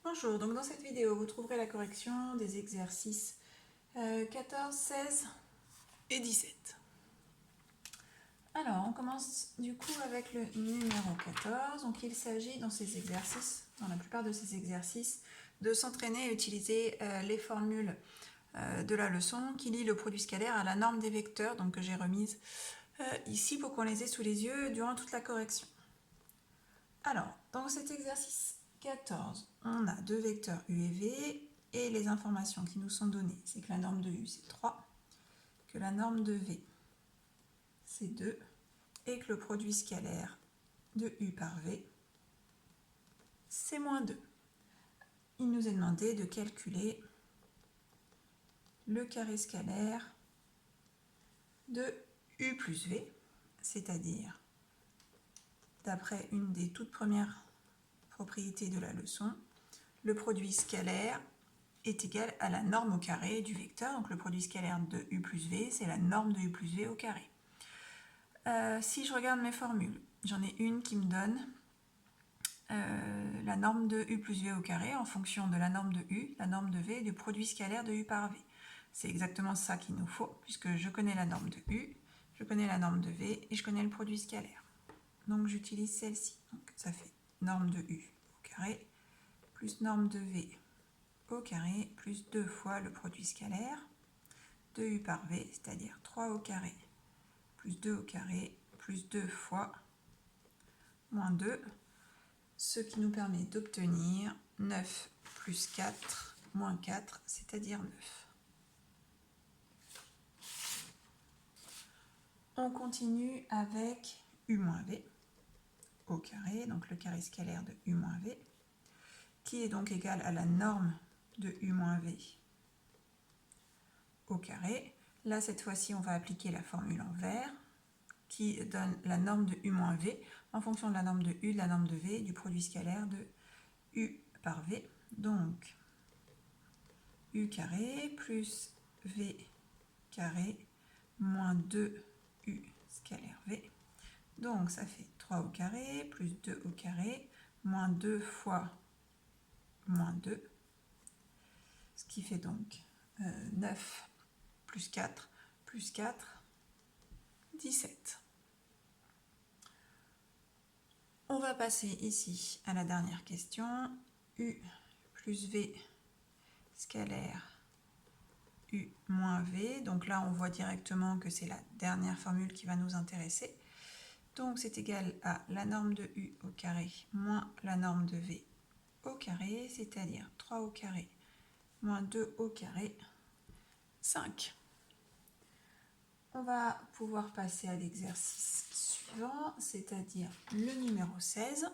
Bonjour, donc dans cette vidéo, vous trouverez la correction des exercices 14, 16 et 17. Alors, on commence du coup avec le numéro 14. Donc, il s'agit dans ces exercices, dans la plupart de ces exercices, de s'entraîner à utiliser les formules de la leçon qui lient le produit scalaire à la norme des vecteurs, donc que j'ai remise ici pour qu'on les ait sous les yeux durant toute la correction. Alors, dans cet exercice 14, on a deux vecteurs u et v, et les informations qui nous sont données, c'est que la norme de u c'est 3, que la norme de v c'est 2, et que le produit scalaire de u par v c'est moins 2. Il nous est demandé de calculer le carré scalaire de u plus v, c'est-à-dire, d'après une des toutes premières propriétés de la leçon, le produit scalaire est égal à la norme au carré du vecteur. Donc le produit scalaire de u plus v, c'est la norme de u plus v au carré. Si je regarde mes formules, j'en ai une qui me donne la norme de u plus v au carré en fonction de la norme de u, la norme de v et du produit scalaire de u par v. C'est exactement ça qu'il nous faut, puisque je connais la norme de u, je connais la norme de v et je connais le produit scalaire. Donc j'utilise celle-ci. Donc ça fait norme de u au carré plus norme de v au carré plus 2 fois le produit scalaire de u par v, c'est-à-dire 3 au carré plus 2 au carré plus 2 fois moins 2, ce qui nous permet d'obtenir 9 plus 4 moins 4, c'est-à-dire 9. On continue avec u moins v au carré, donc le carré scalaire de u moins v, qui est donc égal à la norme de u moins v au carré. Là, cette fois-ci, on va appliquer la formule en vert, qui donne la norme de u moins v en fonction de la norme de u, de la norme de v, du produit scalaire de u par v. Donc, u carré plus v carré moins 2u scalaire v. Donc, ça fait 3 au carré plus 2 au carré moins 2 fois moins 2, ce qui fait donc 9 plus 4 plus 4, 17. On va passer ici à la dernière question. U plus V scalaire U moins V. Donc là, on voit directement que c'est la dernière formule qui va nous intéresser. Donc c'est égal à la norme de U au carré moins la norme de V au carré, c'est-à-dire 3 au carré moins 2 au carré, 5. On va pouvoir passer à l'exercice suivant, c'est-à-dire le numéro 16.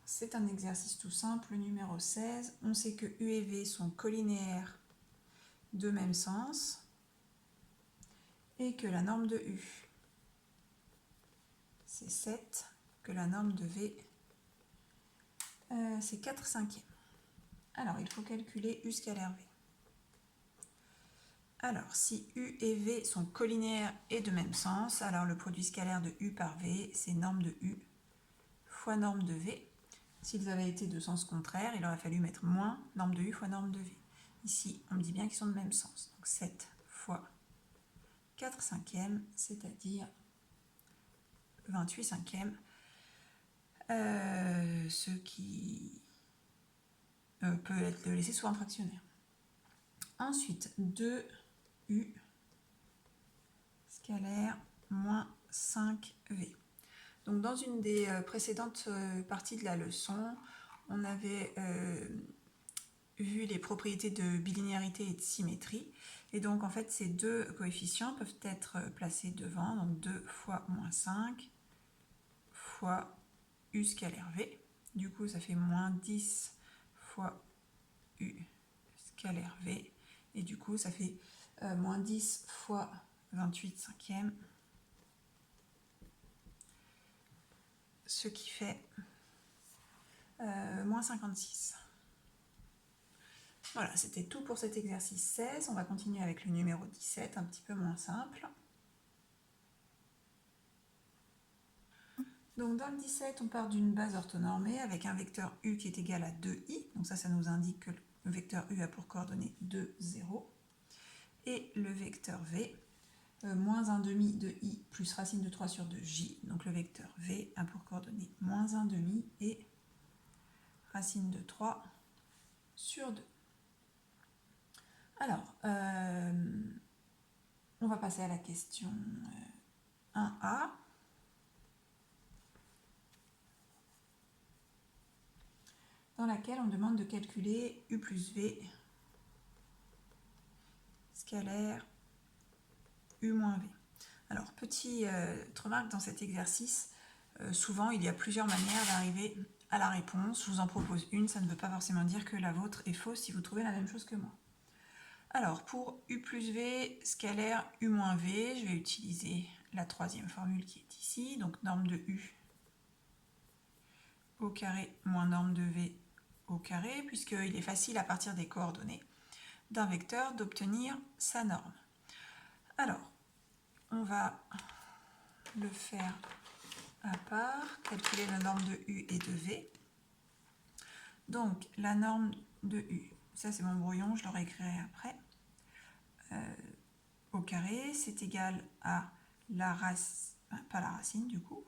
C'est un exercice tout simple, le numéro 16. On sait que U et V sont collinéaires de même sens et que la norme de U, c'est 7, que la norme de V, c'est 4 cinquièmes. Alors, il faut calculer U scalaire V. Alors, si U et V sont collinéaires et de même sens, alors le produit scalaire de U par V, c'est norme de U fois norme de V. S'ils avaient été de sens contraire, il aurait fallu mettre moins norme de U fois norme de V. Ici, on me dit bien qu'ils sont de même sens. Donc 7 fois 4 cinquièmes, c'est-à-dire 28 cinquièmes, ce qui peut être laissé sous un fractionnaire. Ensuite, 2U scalaire moins 5V. Donc dans une des précédentes parties de la leçon, on avait vu les propriétés de bilinéarité et de symétrie. Et donc en fait ces deux coefficients peuvent être placés devant, donc 2 fois moins 5 fois U scalaire V. Du coup ça fait moins 10 fois U scalaire V. Et du coup ça fait moins 10 fois 28 cinquièmes. Ce qui fait moins 56. Voilà, c'était tout pour cet exercice 16. On va continuer avec le numéro 17, un petit peu moins simple. Donc dans le 17, on part d'une base orthonormée avec un vecteur u qui est égal à 2i. Donc ça nous indique que le vecteur u a pour coordonnées 2, 0. Et le vecteur v, moins 1 demi de i plus racine de 3 sur 2j. Donc le vecteur v a pour coordonnées moins 1 demi et racine de 3 sur 2. Alors, on va passer à la question 1a. Dans laquelle on demande de calculer u plus v scalaire u moins v. Alors, petite remarque dans cet exercice, souvent il y a plusieurs manières d'arriver à la réponse. Je vous en propose une, ça ne veut pas forcément dire que la vôtre est fausse si vous trouvez la même chose que moi. Alors, pour u plus v scalaire u moins v, je vais utiliser la troisième formule qui est ici, donc norme de u au carré moins norme de v au carré, puisqu'il est facile à partir des coordonnées d'un vecteur d'obtenir sa norme. Alors, on va le faire à part, calculer la norme de u et de v. Donc, la norme de u, ça c'est mon brouillon, je le réécrirai après, au carré, c'est égal à la racine, pas la racine du coup,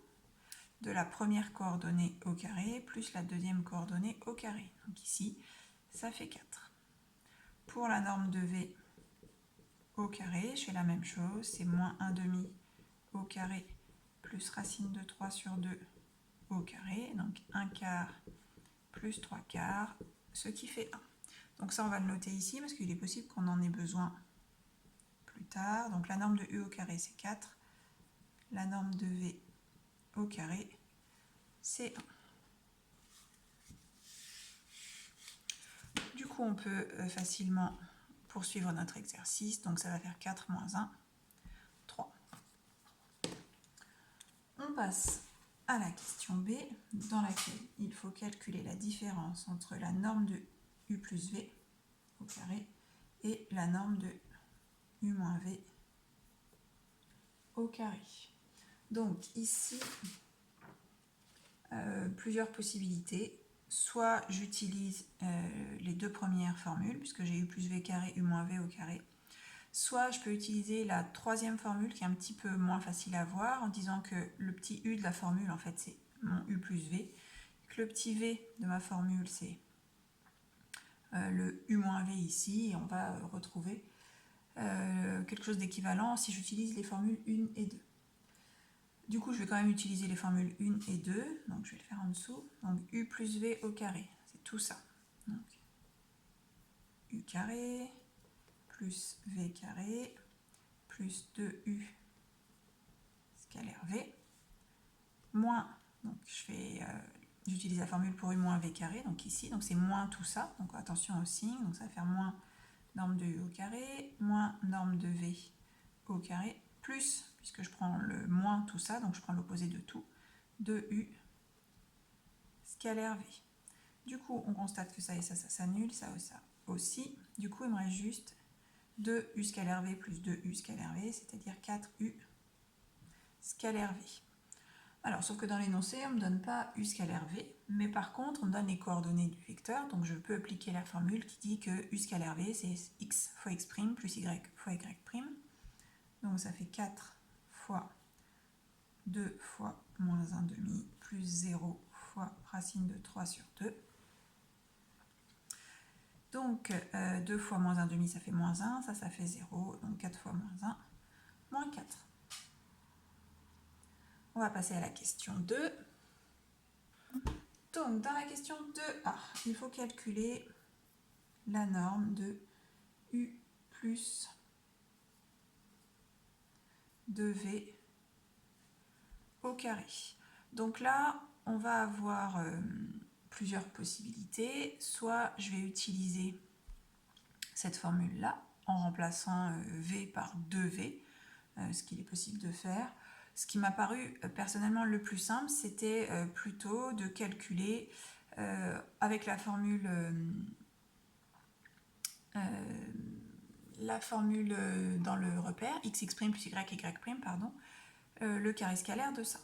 de la première coordonnée au carré plus la deuxième coordonnée au carré. Donc ici, ça fait 4. Pour la norme de v au carré, je fais la même chose, c'est moins 1 demi au carré plus racine de 3 sur 2 au carré, donc 1 quart plus 3 quarts, ce qui fait 1. Donc ça, on va le noter ici parce qu'il est possible qu'on en ait besoin plus tard. Donc la norme de u au carré, c'est 4. La norme de v au carré, c'est 1. Du coup, on peut facilement poursuivre notre exercice. Donc ça va faire 4 moins 1, 3. On passe à la question B, dans laquelle il faut calculer la différence entre la norme de u plus v au carré et la norme de u moins v au carré. Donc ici, plusieurs possibilités. Soit j'utilise les deux premières formules, puisque j'ai u plus v carré, u moins v au carré. Soit je peux utiliser la troisième formule qui est un petit peu moins facile à voir en disant que le petit u de la formule, en fait, c'est mon u plus v. Que le petit v de ma formule, c'est le u moins v ici. Et on va retrouver quelque chose d'équivalent si j'utilise les formules 1 et 2. Du coup, je vais quand même utiliser les formules 1 et 2. Donc, je vais le faire en dessous. Donc, u plus v au carré. C'est tout ça. Donc, u carré plus v carré plus 2u scalaire v moins, donc j'utilise la formule pour u moins v carré, donc ici, donc c'est moins tout ça, donc attention au signe, donc ça va faire moins norme de u au carré, moins norme de v au carré, plus, puisque je prends le moins tout ça, donc je prends l'opposé de tout, 2u scalaire v. Du coup, on constate que ça et ça s'annule, ça aussi. Du coup, il me reste juste 2u scalaire v plus 2u scalaire v, c'est-à-dire 4u scalaire v. Alors, sauf que dans l'énoncé, on ne me donne pas u scalaire v, mais par contre, on me donne les coordonnées du vecteur, donc je peux appliquer la formule qui dit que u scalaire v, c'est x fois x' plus y fois y'. Donc ça fait 4 fois 2 fois moins 1 demi plus 0 fois racine de 3 sur 2. Donc 2 fois moins 1 demi, ça fait moins 1, ça fait 0, donc 4 fois moins 1, moins 4. On va passer à la question 2. Donc, dans la question 2a, il faut calculer la norme de u plus 2v au carré. Donc là, on va avoir plusieurs possibilités. Soit je vais utiliser cette formule-là en remplaçant v par 2v, ce qu'il est possible de faire. Ce qui m'a paru personnellement le plus simple, c'était plutôt de calculer avec la formule dans le repère, x' plus y', pardon, le carré scalaire de ça.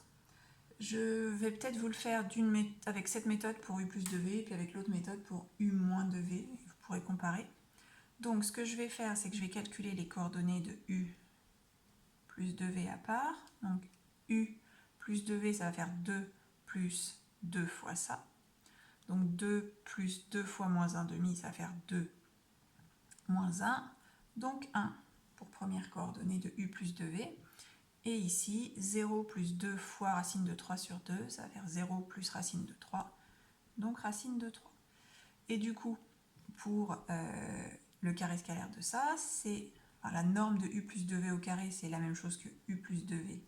Je vais peut-être vous le faire avec cette méthode pour U plus 2V et puis avec l'autre méthode pour U moins 2V. Vous pourrez comparer. Donc ce que je vais faire, c'est que je vais calculer les coordonnées de U plus 2V à part. Donc U plus 2V, ça va faire 2 plus 2 fois ça. Donc 2 plus 2 fois moins 1 demi, ça va faire 2 moins 1. Donc 1 pour première coordonnée de U plus 2V. Et ici, 0 plus 2 fois racine de 3 sur 2, ça va faire 0 plus racine de 3, donc racine de 3. Et du coup, pour le carré scalaire de ça, c'est la norme de U plus 2V au carré, c'est la même chose que U plus 2V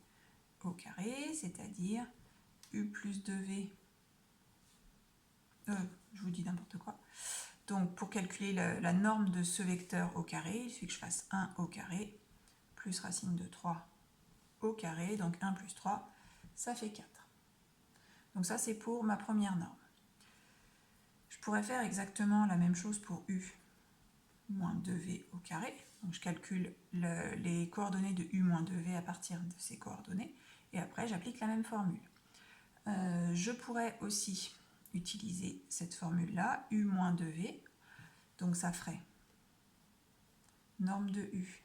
au carré, c'est-à-dire U plus 2V, je vous dis n'importe quoi. Donc pour calculer la norme de ce vecteur au carré, il suffit que je fasse 1 au carré plus racine de 3 au carré, donc 1 plus 3, ça fait 4. Donc ça, c'est pour ma première norme. Je pourrais faire exactement la même chose pour U moins 2V au carré. Donc je calcule les coordonnées de U moins 2V à partir de ces coordonnées, et après j'applique la même formule. Je pourrais aussi utiliser cette formule-là, U moins 2V, donc ça ferait norme de U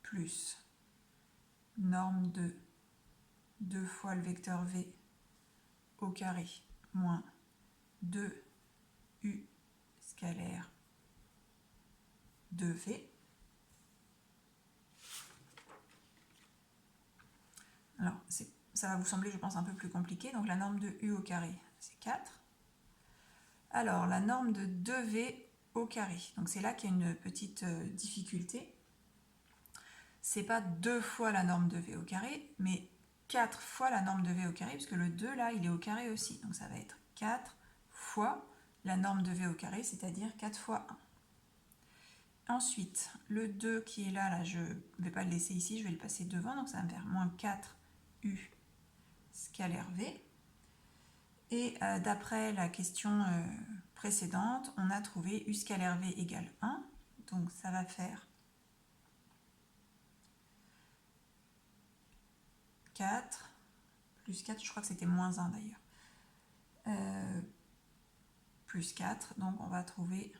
plus norme de 2 fois le vecteur V au carré moins 2U scalaire de V. Alors, ça va vous sembler, je pense, un peu plus compliqué. Donc, la norme de U au carré, c'est 4. Alors, la norme de 2V au carré. Donc, c'est là qu'il y a une petite difficulté. C'est pas 2 fois la norme de V au carré, mais 4 fois la norme de V au carré, puisque le 2, là, il est au carré aussi. Donc, ça va être 4 fois la norme de V au carré, c'est-à-dire 4 fois 1. Ensuite, le 2 qui est là, je ne vais pas le laisser ici, je vais le passer devant, donc ça va me faire moins 4U scalaire V. Et d'après la question précédente, on a trouvé U scalaire V égale 1, donc ça va faire 4, plus 4, je crois que c'était moins 1 d'ailleurs, plus 4, donc on va trouver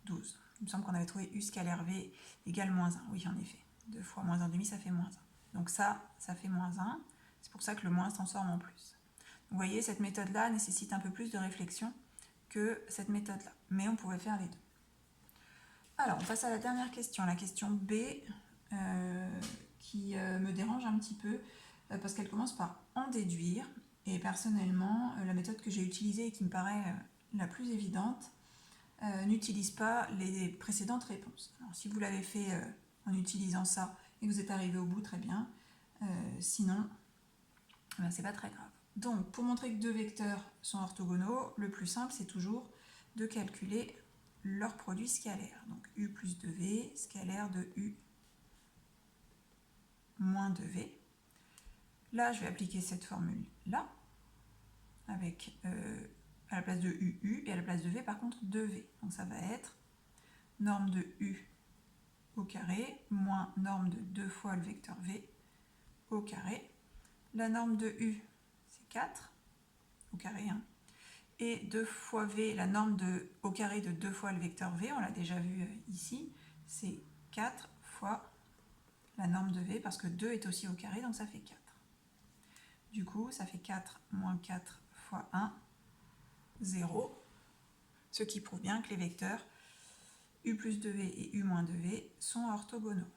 12. Il me semble qu'on avait trouvé U scalaire V égale moins 1, oui en effet. 2 fois moins 1 demi, ça fait moins 1. Donc ça fait moins 1, c'est pour ça que le moins se transforme en plus. Vous voyez, cette méthode-là nécessite un peu plus de réflexion que cette méthode-là, mais on pouvait faire les deux. Alors, on passe à la dernière question, la question B, qui me dérange un petit peu, parce qu'elle commence par en déduire, et personnellement, la méthode que j'ai utilisée et qui me paraît la plus évidente, n'utilise pas les précédentes réponses. Alors, si vous l'avez fait en utilisant ça et que vous êtes arrivé au bout, très bien. Sinon, ben, c'est pas très grave. Donc, pour montrer que deux vecteurs sont orthogonaux, le plus simple, c'est toujours de calculer leur produit scalaire. Donc, U plus 2V, scalaire de U moins 2V. Là, je vais appliquer cette formule-là, avec à la place de U, et à la place de V, par contre, 2V. Donc, ça va être norme de U au carré, moins norme de 2 fois le vecteur V au carré. La norme de U, c'est 4 au carré, hein. Et 2 fois V, la norme au carré de 2 fois le vecteur V, on l'a déjà vu ici, c'est 4 fois la norme de V, parce que 2 est aussi au carré, donc ça fait 4. Du coup, ça fait 4 moins 4 fois 1, 0, ce qui prouve bien que les vecteurs U plus 2V et U moins 2V sont orthogonaux.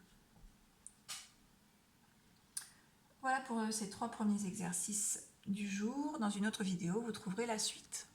Voilà pour ces 3 premiers exercices du jour. Dans une autre vidéo, vous trouverez la suite.